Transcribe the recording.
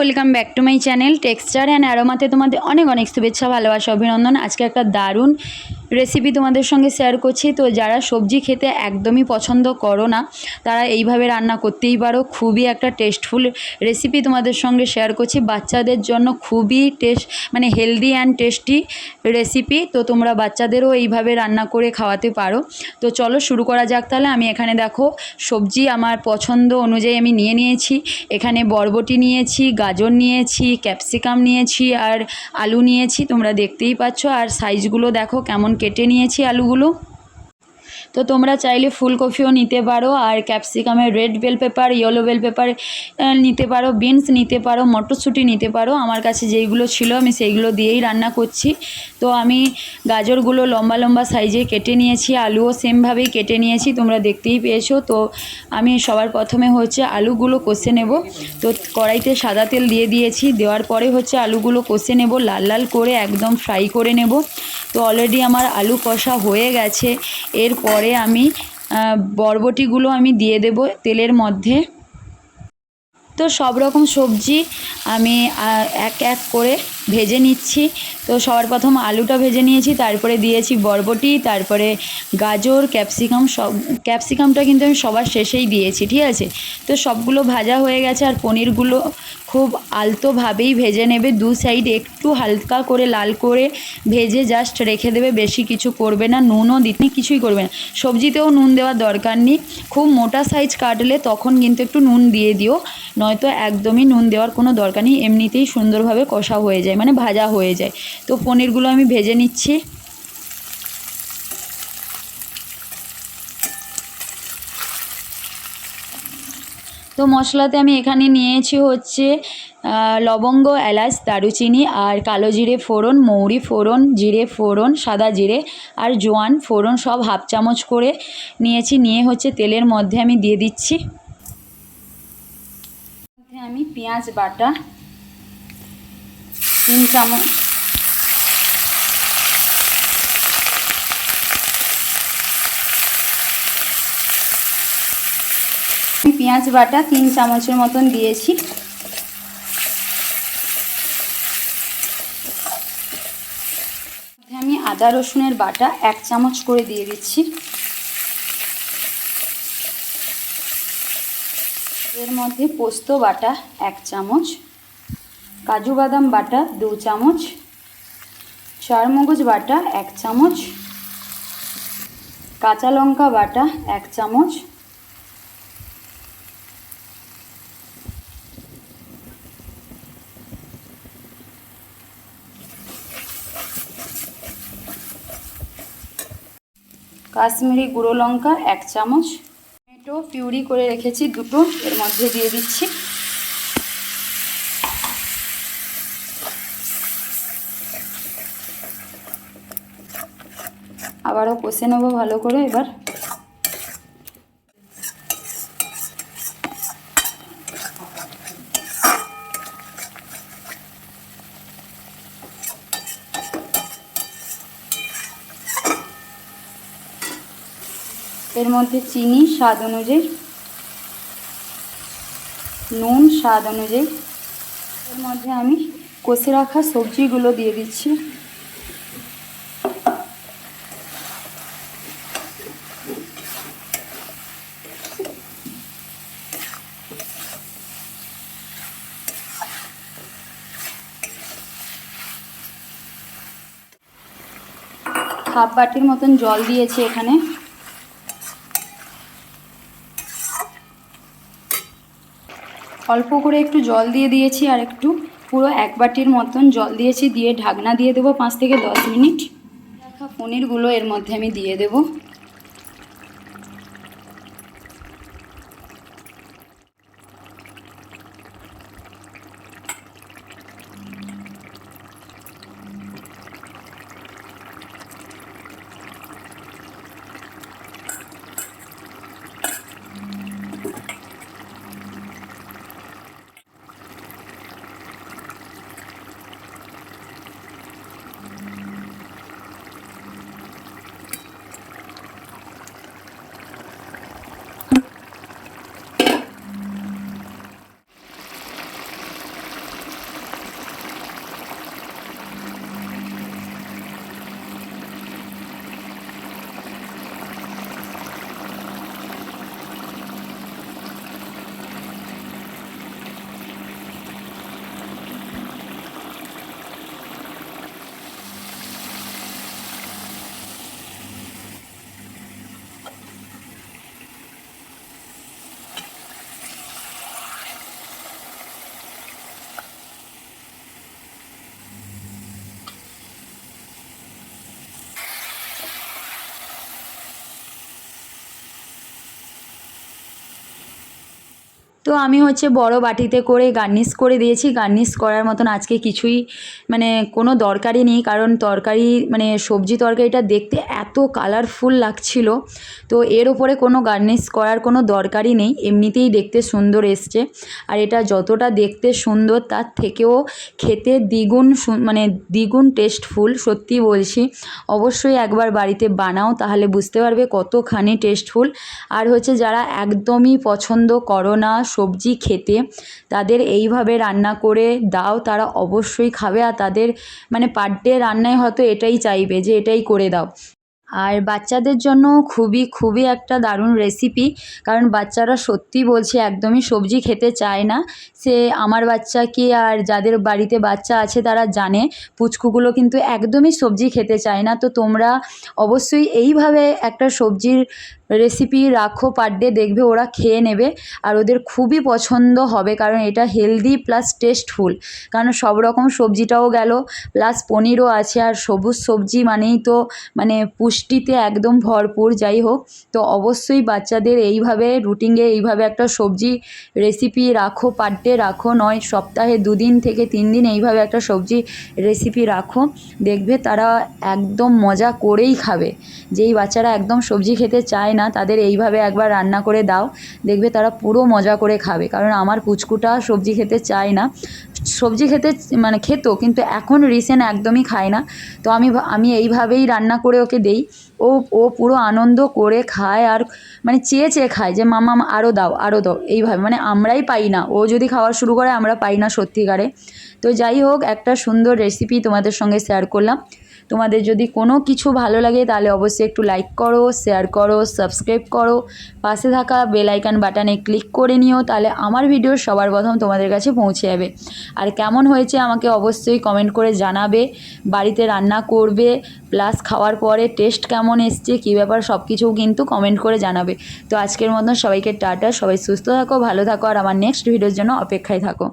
Welcome back to my channel texture and অ্যারোমাতে তোমাদের অনেক অনেক শুভেচ্ছা ভালোবাসা অভিনন্দন। আজকে একটা দারুণ রেসিপি তোমাদের সঙ্গে শেয়ার করছি। তো যারা সবজি খেতে একদমই পছন্দ করো না তারা এইভাবে রান্না করতেই পারো। খুবই একটা টেস্টফুল রেসিপি তোমাদের সঙ্গে শেয়ার করছি, বাচ্চাদের জন্য খুবই হেলদি অ্যান্ড টেস্টি রেসিপি। তো তোমরা বাচ্চাদেরও এইভাবে রান্না করে খাওয়াতে পারো। তো চলো শুরু করা যাক তাহলে। আমি এখানে দেখো সবজি আমার পছন্দ অনুযায়ী আমি নিয়ে নিয়েছি। এখানে বরবটি নিয়েছি, গাজর নিয়েছি, ক্যাপসিকাম নিয়েছি আর আলু নিয়েছি, তোমরা দেখতেই পাচ্ছ। আর সাইজগুলো দেখো কেমন কেটে নিয়েছি আলুগুলো। তো তোমরা চাইলে ফুলকপিও নিতে পারো, আর ক্যাপসিকামের red bell pepper, yellow bell pepper নিতে পারো, বিনস নিতে পারো, মটরশুঁটি নিতে পারো। আমার কাছে যেইগুলো ছিল আমি সেইগুলো দিয়েই রান্না করছি। তো আমি গাজরগুলো লম্বা লম্বা সাইজে কেটে নিয়েছি, আলুও সেমভাবেই কেটে নিয়েছি, তোমরা দেখতেই পেয়েছো। তো আমি সবার প্রথমে আলুগুলো কষে নেব। তো কড়াইতে সাদা তেল দিয়ে দিয়েছি, দেওয়ার পরে আলুগুলো কষে নেব, লাল লাল করে একদম ফ্রাই করে নেব। তো অলরেডি আমার আলু কষা হয়ে গেছে। এরপরে আমি বরবটিগুলো আমি দিয়ে দেব তেলের মধ্যে। তো সব রকম সবজি আমি এক এক করে ভেজে নিচ্ছি। তো সবার প্রথম আলুটা ভেজে নিয়েছি, তারপরে দিয়েছি বরবটি, তারপরে গাজর, ক্যাপসিকামটা কিন্তু আমি সবার শেষেই দিয়েছি, ঠিক আছে। তো সবগুলো ভাজা হয়ে গেছে। আর পনিরগুলো খুব আলতোভাবেই ভেজে নেবে, দু সাইড একটু হালকা করে লাল করে ভেজে জাস্ট রেখে দেবে, বেশি কিছু করবে না, নুনও দিতে কিছুই করবে না। সবজিতেও নুন দেওয়ার দরকার নেই। খুব মোটা সাইজ কাটলে তখন কিন্তু একটু নুন দিয়ে দিও, নয়তো একদমই নুন দেওয়ার কোনো দরকার নেই, এমনিতেই সুন্দরভাবে কষা হয়ে যায়, মানে ভাজা হয়ে যায়। তো পনিরগুলো আমি ভেজে নিচ্ছি। তো মশলাতে আমি এখানে নিয়েছি লবঙ্গ, এলাচ, দারুচিনি আর কালো জিরে ফোড়ন, মৌরি ফোড়ন, জিরে ফোড়ন, সাদা জিরে আর জোয়ান ফোড়ন সব হাফ চামচ করে নিয়েছি। নিয়ে তেলের মধ্যে আমি দিয়ে দিচ্ছি। আমি পেঁয়াজ বাটা 3 চামচ, পেঁয়াজ বাটা 3 চামচের মতন দিয়েছি। আমি আদা রসুনের বাটা 1 চামচ করে দিয়ে দিচ্ছি। এর মধ্যে পোস্ত বাটা 1 চামচ, কাজু বাদাম বাটা 2 চামচ, চারমগজ বাটা 1 চামচ, কাঁচা লঙ্কা বাটা 1 চামচ, কাশ্মীরি গুঁড়ো লঙ্কা 1 চামচ, টমেটো পিউরি করে রেখেছি 2টো, এর মধ্যে দিয়ে দিচ্ছি। আবারও কষে নেব ভালো করে। এবার এর মধ্যে চিনি স্বাদ অনুযায়ী, নুন স্বাদ অনুযায়ী। এর মধ্যে আমি কষে রাখা সবজিগুলো দিয়ে দিচ্ছি। হাফ বাটির মতন জল দিয়েছি এখানে। অল্প করে একটু জল দিয়ে দিয়েছি, আর একটু পুরো 1 বাটির মতন জল দিয়েছি। দিয়ে ঢাকনা দিয়ে দেবো 5 থেকে 10 মিনিট। রাখা পনিরগুলো এর মধ্যে আমি দিয়ে দেবো। তো আমি হচ্ছে বড় বাটিতে করে গার্নিশ করে দিয়েছি। গার্নিশ করার মতন আজকে কিছুই মানে কোনো দরকারই নেই, কারণ তরকারি মানে সবজি তরকারিটা দেখতে এত কালারফুল লাগছিল, তো এর ওপরে কোনো গার্নিশ করার কোনো দরকারই নেই, এমনিতেই দেখতে সুন্দর এসছে। আর এটা যতটা দেখতে সুন্দর তার থেকেও খেতে মানে দ্বিগুণ টেস্টফুল, সত্যি বলছি। অবশ্যই একবার বাড়িতে বানাও, তাহলে বুঝতে পারবে কতখানি টেস্টফুল। আর হচ্ছে যারা একদমই পছন্দ করো না সবজি খেতে, তাদের এইভাবে রান্না করে দাও, তারা অবশ্যই খাবে। আর তাদের মানে পার ডে রান্নায় হয়তো এটাই চাইবে যে এটাই করে দাও। আর বাচ্চাদের জন্য খুবই খুবই একটা দারুণ রেসিপি, কারণ বাচ্চারা সত্যি বলছি একদমই সবজি খেতে চায় না। সে আমার বাচ্চা কি আর যাদের বাড়িতে বাচ্চা আছে তারা জানে, পুচকুগুলো কিন্তু একদমই সবজি খেতে চায় না। তো তোমরা অবশ্যই এইভাবে একটা সবজির রেসিপি রাখো পার ডে, দেখবে ওরা খেয়ে নেবে আর ওদের খুবই পছন্দ হবে, কারণ এটা হেলদি প্লাস টেস্টফুল। কারণ সব রকম সবজিটাও গেল, প্লাস পনিরও আছে, আর সবুজ সবজি মানেই তো মানে পুষ্টিতে একদম ভরপুর। যাই হোক, তো অবশ্যই বাচ্চাদের এইভাবে রুটিনে এইভাবে একটা সবজি রেসিপি রাখো, পার ডে রাখো, নয় সপ্তাহে 2 দিন থেকে 3 দিন এইভাবে একটা সবজি রেসিপি রাখো, দেখবে তারা একদম মজা করেই খাবে। যেই বাচ্চারা একদম সবজি খেতে চায় না তাদের এইভাবে একবার রান্না করে দাও, দেখবে তারা পুরো মজা করে খাবে। কারণ আমার পুচকুটা সবজি খেতে চায় না, সবজি খেতে মানে খেত, কিন্তু এখন রিসেন্ট একদমই খায় না। তো আমি এইভাবেই রান্না করে ওকে দেই, ও ও পুরো আনন্দ করে খায়, আর মানে চেয়ে চেয়ে খায় যে মামা আরও দাও আরও দাও, এইভাবে মানে আমরাই পাই না, ও যদি খাওয়া শুরু করে আমরা পাই না সত্যিকারে। তো যাই হোক, একটা সুন্দর রেসিপি তোমাদের সঙ্গে শেয়ার করলাম। তোমাদের যদি কোনো কিছু ভালো লাগে তাহলে অবশ্যই একটু লাইক করো, শেয়ার করো, সাবস্ক্রাইব করো, পাশে থাকা বেল আইকন বাটনে ক্লিক করে নিও, তাহলে আমার ভিডিও সবার প্রথম তোমাদের কাছে পৌঁছে যাবে। আর কেমন হয়েছে আমাকে অবশ্যই কমেন্ট করে জানাবে, বাড়িতে রান্না করবে প্লাস খাওয়ার পরে টেস্ট কেমন এসছে, কী ব্যাপার, সব কিছুও কিন্তু কমেন্ট করে জানাবে। তো আজকের মতন সবাইকে টাটা, সবাই সুস্থ থাকো, ভালো থাকো, আর আমার নেক্সট ভিডিওর জন্য অপেক্ষায় থাকো।